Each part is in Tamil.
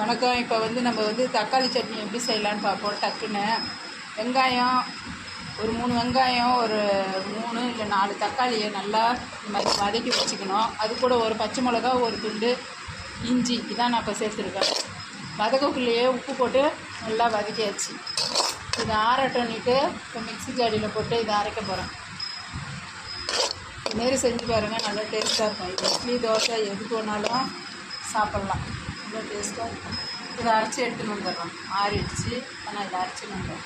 வணக்கம். இப்போ நம்ம தக்காளி சட்னி எப்படி செய்யலான்னு பார்ப்போம். டக்குன்னு வெங்காயம் ஒரு 3 வெங்காயம், ஒரு 3 இல்லை 4 தக்காளியை நல்லா இந்த மாதிரி வதக்கி வச்சுக்கணும். அது கூட ஒரு பச்சை மிளகா, ஒரு துண்டு இஞ்சி, இதான் நான் இப்போ சேர்த்துருக்கேன். வதக்கக்குள்ளேயே உப்பு போட்டு நல்லா வதக்கியாச்சு. இதை ஆறட்டோன்னிட்டு இப்போ மிக்ஸி ஜாடியில் போட்டு இதை அரைக்க போகிறேன். இதுமாரி செஞ்சு பாருங்கள், நல்லா டேஸ்ட்டாக இருக்கும். இது இட்லி, தோசை எதுக்கு வேணாலும் சாப்பிட்லாம். ரொம்ப டேஸ்ட்டாக இருக்கும். இதை அரைச்சி எடுத்துன்னு வந்துடுறோம். ஆறிடுச்சு, ஆனால் இதை அரைச்சின்னு வந்துடும்.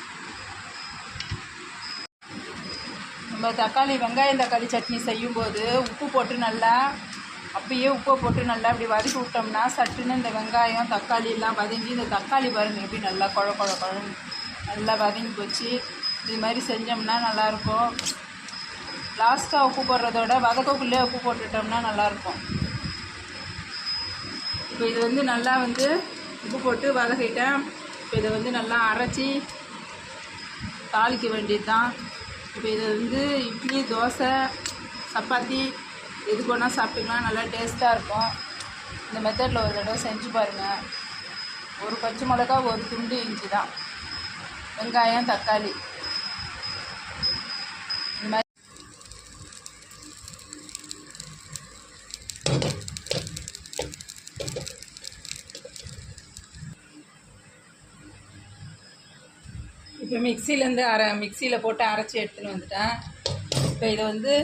நம்ம வெங்காயம் தக்காளி சட்னி செய்யும்போது உப்பு போட்டு நல்லா அப்பயே உப்பை போட்டு நல்லா அப்படி வதக்கி விட்டோம்னா சட்டுன்னு இந்த வெங்காயம் தக்காளி எல்லாம் வதங்கி, இந்த தக்காளி பாருங்கள் எப்படி நல்லா குழம்பு நல்லா வதங்கி போச்சு. இது மாதிரி செஞ்சோம்னா நல்லாயிருக்கும். லாஸ்ட்டாக உப்பு போடுறதோட வதக்கக்குள்ளே உப்பு போட்டுட்டோம்னா நல்லாயிருக்கும். இப்போ இது நல்லா உப்பு போட்டு வதக்கிட்டேன். இப்போ இதை நல்லா அரைச்சி தாளிக்க வேண்டியது தான். இப்போ இது இட்லி, தோசை, சப்பாத்தி எதுக்கு வேணால் சாப்பிட்டுக்கலாம். நல்லா டேஸ்ட்டாக இருக்கும். இந்த மெத்தடில் ஒரு தடவை செஞ்சு பாருங்கள். ஒரு பச்சை மிளகா, ஒரு துண்டு இஞ்சி தான், வெங்காயம், தக்காளி இந்த மாதிரி. இப்போ மிக்சியில் போட்டு அரைச்சி எடுத்துன்னு வந்துட்டேன். இப்போ இதை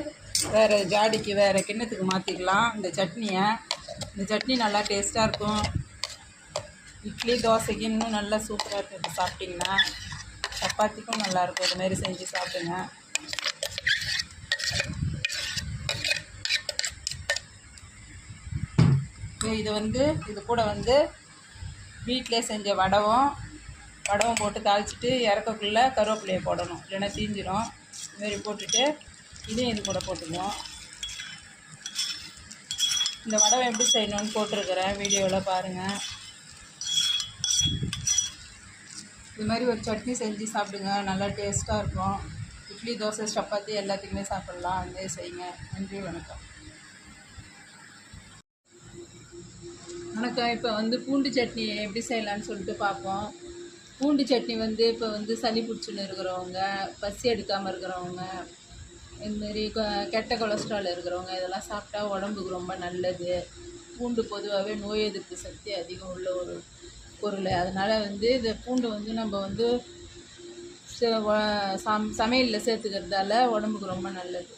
வேறு ஜாடிக்கு, வேறு கிண்ணத்துக்கு மாற்றிக்கலாம். இந்த சட்னி நல்லா டேஸ்ட்டாக இருக்கும். இட்லி, தோசைக்கு இன்னும் நல்லா சூப்பராக இருக்குது. சாப்பிட்டிங்கன்னா சப்பாத்திக்கும் நல்லாயிருக்கும். இதுமாரி செஞ்சு சாப்பிடுங்க. இது இது கூட வீட்டிலே செஞ்ச வடவும் போட்டு தாளிச்சிட்டு இறக்கக்குள்ளே கருவேப்பிலையை போடணும், இல்லைன்னா தீஞ்சிடும். இதுமாரி போட்டுட்டு இதையும் இது கூட போட்டுக்குவோம். இந்த வடவை எப்படி செய்யணும்னு போட்டிருக்கிறேன், வீடியோவில் பாருங்கள். இது மாதிரி ஒரு சட்னி செஞ்சு சாப்பிடுங்க, நல்லா டேஸ்ட்டாக இருக்கும். இட்லி, தோசை, சப்பாத்தி எல்லாத்துக்குமே சாப்பிட்லாம். அதே செய்யுங்க. நன்றி, வணக்கம். இப்போ பூண்டு சட்னி எப்படி செய்யலான்னு சொல்லிட்டு பார்ப்போம். பூண்டு சட்னி இப்போ சளி பிடிச்சின்னு இருக்கிறவங்க, பசி எடுக்காமல் இருக்கிறவங்க, இதுமாரி கெட்ட கொலஸ்ட்ரால் இருக்கிறவங்க இதெல்லாம் சாப்பிட்டா உடம்புக்கு ரொம்ப நல்லது. பூண்டு பொதுவாகவே நோய் எதிர்ப்பு சக்தி அதிகம் உள்ள ஒரு பொருள். அதனால் இந்த பூண்டு நம்ம சமையலில் சேர்த்துக்கிறதால உடம்புக்கு ரொம்ப நல்லது.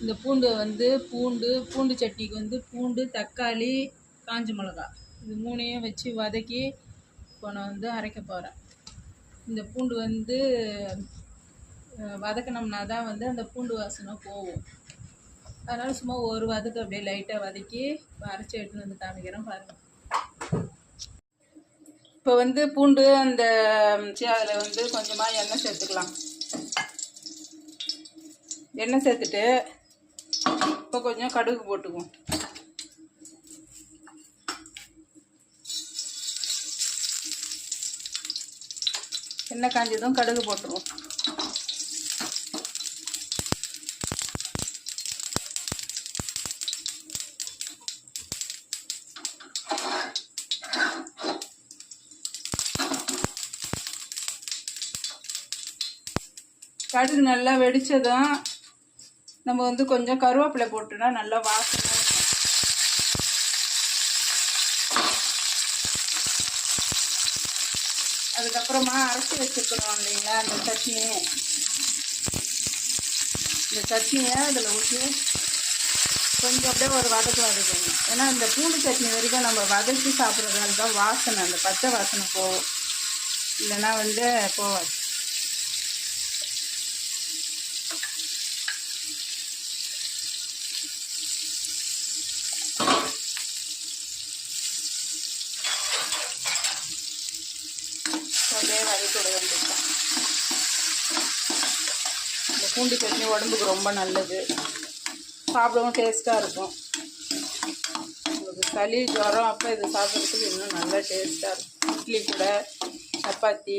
இந்த பூண்டு சட்னிக்கு பூண்டு, தக்காளி, காஞ்ச மிளகா இது 3ஐயும் வச்சு வதக்கி இப்போ நான் அரைக்க போகிறேன். இந்த பூண்டு வதக்கினோம்னா தான் அந்த பூண்டு வாசனை போகும். அதனால் சும்மா ஒரு வதக்கு அப்படியே லைட்டாக வதக்கி அரைச்சி எடுத்துன்னு காமிக்கிறேன் பாருங்கள். இப்போ பூண்டு அதில் கொஞ்சமாக எண்ணெய் சேர்த்துக்கலாம். எண்ணெய் சேர்த்துட்டு இப்போ கொஞ்சம் கடுகு போட்டுக்குவோம். எண்ணெய் காஞ்சதும் கடுகு போட்டுருவோம். கடுகு நல்லா வெடிச்சதும் நம்ம கொஞ்சம் கருவேப்பிலை போட்டோன்னா நல்லா வாசனை. அதுக்கப்புறமா அரைச்சி வச்சுக்கணும் இல்லைங்களா இந்த சட்னியை அதில் ஊற்றி கொஞ்சம் அப்படியே ஒரு வதக்கணும். ஏன்னா இந்த பூண்டு சட்னி வரைக்கும் நம்ம வதக்கி சாப்பிட்றதுனால தான் வாசனை, அந்த பச்சை வாசனை போகும், இல்லைன்னா போவாது. அப்படியே வதக்கி விட வேண்டியதுதான். இந்த பூண்டு சட்னி உடம்புக்கு ரொம்ப நல்லது, சாப்பிடவும் டேஸ்ட்டாக இருக்கும். உங்களுக்கு சளி, ஜுரம் அப்போ இது சாப்பிட்றதுக்கு இன்னும் நல்லா டேஸ்ட்டாக இருக்கும். இட்லி கூட, சப்பாத்தி,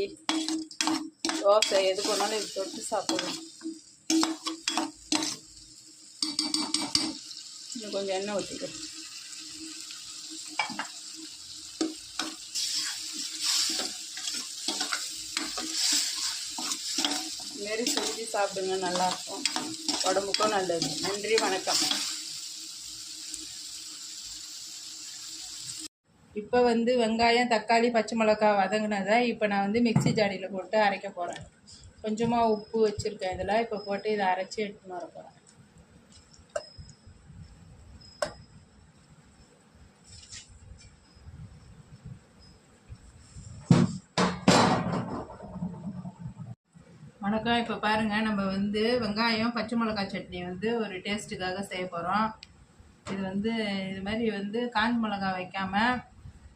தோசை எது போனாலும் இது தொட்டு சாப்பிடணும். இன்னும் கொஞ்சம் எண்ணெய் ஊற்றிக்கிறேன். இதுமாரி செஞ்சு சாப்பிடுங்க, நல்லாயிருக்கும், உடம்புக்கும் நல்லது. நன்றி, வணக்கம். இப்போ வந்து வெங்காயம், தக்காளி, பச்சை மிளகாய் வதங்கினதை இப்போ நான் வந்து மிக்ஸி ஜாடியில் போட்டு அரைக்க போகிறேன். கொஞ்சமாக உப்பு வச்சுருக்கேன் இதில். இப்போ போட்டு இதை அரைச்சி எடுத்துன்னு வர போகிறேன். வணக்கம். இப்போ பாருங்கள், நம்ம வந்து வெங்காயம் பச்சை மிளகாய் சட்னி வந்து ஒரு டேஸ்ட்டுக்காக செய்ய போகிறோம். இது வந்து இது மாதிரி வந்து காஞ்ச மிளகாய் வைக்காமல்,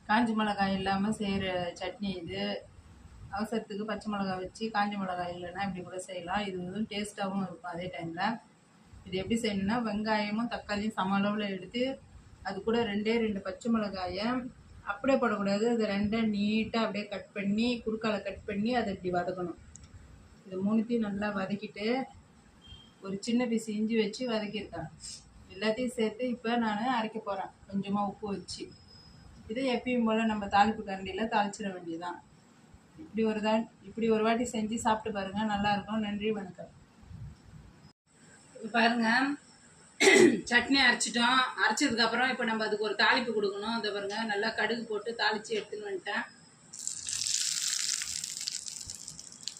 காஞ்ச மிளகாய் இல்லாமல் செய்கிற சட்னி இது. அவசரத்துக்கு பச்சை மிளகாய் வச்சு காஞ்ச மிளகாய் இல்லைன்னா இப்படி கூட செய்யலாம். இது வந்து டேஸ்ட்டாகவும் இருக்கும். அதே டைமில் இது எப்படி செய்யணும்னா, வெங்காயமும் தக்காளியும் சம அளவில் எடுத்து அது கூட 2 பச்சை மிளகாயை அப்படியே போடக்கூடாது. அது 2 நீட்டாக அப்படியே கட் பண்ணி, குறுக்கால கட் பண்ணி அதை இப்படி வதக்கணும். இது 3த்தையும் நல்லா வதக்கிட்டு ஒரு சின்ன பீஸ் இஞ்சி வச்சு வதக்கியிருக்கேன். எல்லாத்தையும் சேர்த்து இப்போ நான் அரைக்க போகிறேன், கொஞ்சமாக உப்பு வச்சு. இதை எப்பயும் போல் நம்ம தாளிப்பு கரண்டியில் தாளிச்சிட வேண்டியதுதான். இப்படி ஒரு வாட்டி செஞ்சு சாப்பிட்டு பாருங்கள், நல்லாயிருக்கும். நன்றி, வணக்கம். பாருங்கள், சட்னி அரைச்சிட்டோம். அரைச்சதுக்கப்புறம் இப்போ நம்ம அதுக்கு ஒரு தாளிப்பு கொடுக்கணும். அதை பாருங்கள், நல்லா கடுகு போட்டு தாளித்து எடுத்துன்னு வந்துட்டேன்.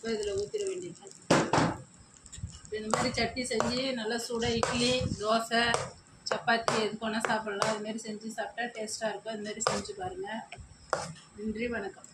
இப்போ இதில் ஊற்றிட வேண்டியது. இந்த மாதிரி சட்னி செஞ்சு நல்லா சூட இட்லி, தோசை, சப்பாத்தி எது போனால் சாப்பிட்லாம். அதுமாரி செஞ்சு சாப்பிட்டா டேஸ்ட்டாக இருக்கும். அதுமாரி செஞ்சு பாருங்கள். நன்றி, வணக்கம்.